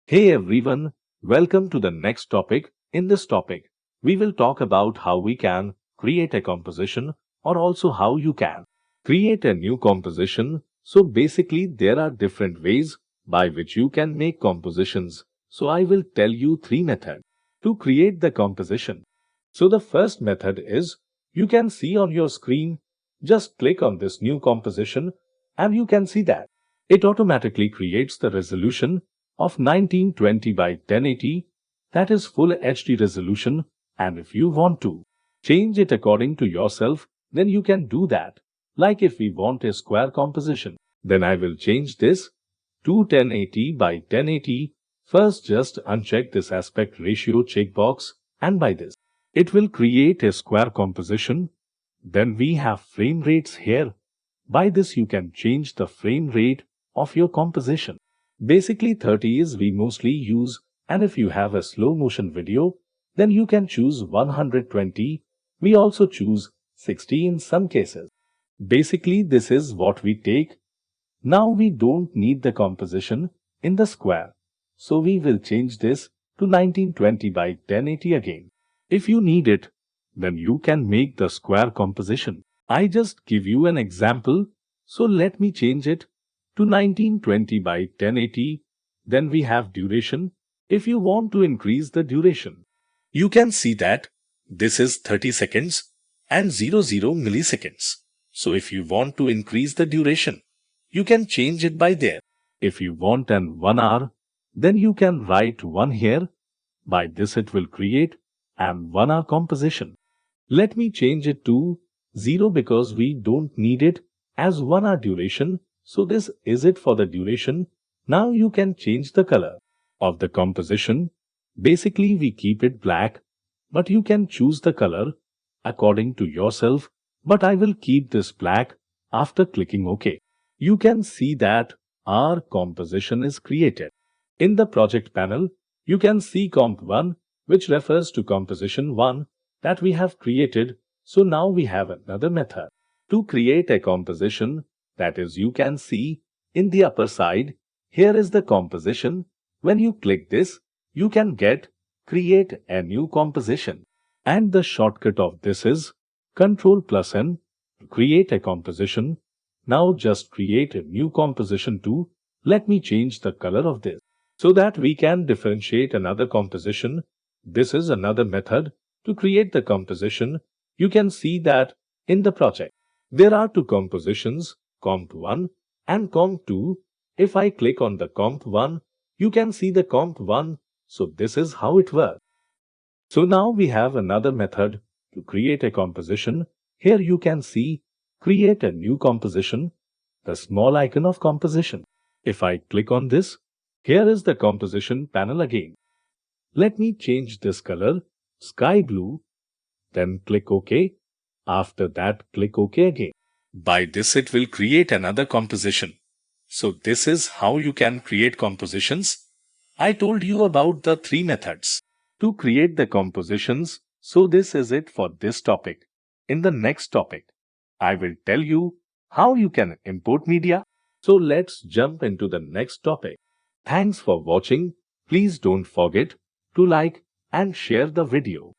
Hey everyone, welcome to the next topic. In this topic, we will talk about how we can create a composition or also how you can create a new composition. So basically, there are different ways by which you can make compositions. So I will tell you three methods to create the composition. So the first method is you can see on your screen, just click on this new composition and you can see that it automatically creates the resolution of 1920 by 1080, that is full HD resolution, and if you want to change it according to yourself, then you can do that. Like if we want a square composition, then I will change this to 1080 by 1080. First just uncheck this aspect ratio checkbox, and by this, it will create a square composition. Then we have frame rates here. By this you can change the frame rate of your composition. Basically 30 is we mostly use, and if you have a slow motion video, then you can choose 120. We also choose 60 in some cases. Basically this is what we take. Now we don't need the composition in the square. So we will change this to 1920 by 1080 again. If you need it, then you can make the square composition. I just give you an example. So let me change it to 1920 by 1080. Then we have duration. If you want to increase the duration, you can see that this is 30 seconds and 00 milliseconds. So if you want to increase the duration, you can change it by there. If you want an 1 hour, then you can write 1 here. By this it will create an 1 hour composition. Let me change it to 0 because we don't need it as 1 hour duration. So this is it for the duration. Now you can change the color of the composition. Basically we keep it black, but you can choose the color according to yourself. But I will keep this black. After clicking OK, you can see that our composition is created. In the project panel, you can see comp1, which refers to composition 1 that we have created. So now we have another method to create a composition. That is, you can see in the upper side, here is the composition. When you click this, you can create a new composition. And the shortcut of this is Ctrl+N to create a composition. Now just create a new composition too. Let me change the color of this so that we can differentiate another composition. This is another method to create the composition. You can see that in the project, there are two compositions, comp1 and comp2. If I click on the comp1, you can see the comp1. So this is how it works. So now we have another method to create a composition. Here you can see create a new composition, the small icon of composition. If I click on this, here is the composition panel again. Let me change this color, sky blue, then click OK. After that, click OK again. By this it will create another composition. So this is how you can create compositions. I told you about the three methods to create the compositions. So this is it for this topic. In the next topic, I will tell you how you can import media. So let's jump into the next topic. Thanks for watching. Please don't forget to like and share the video.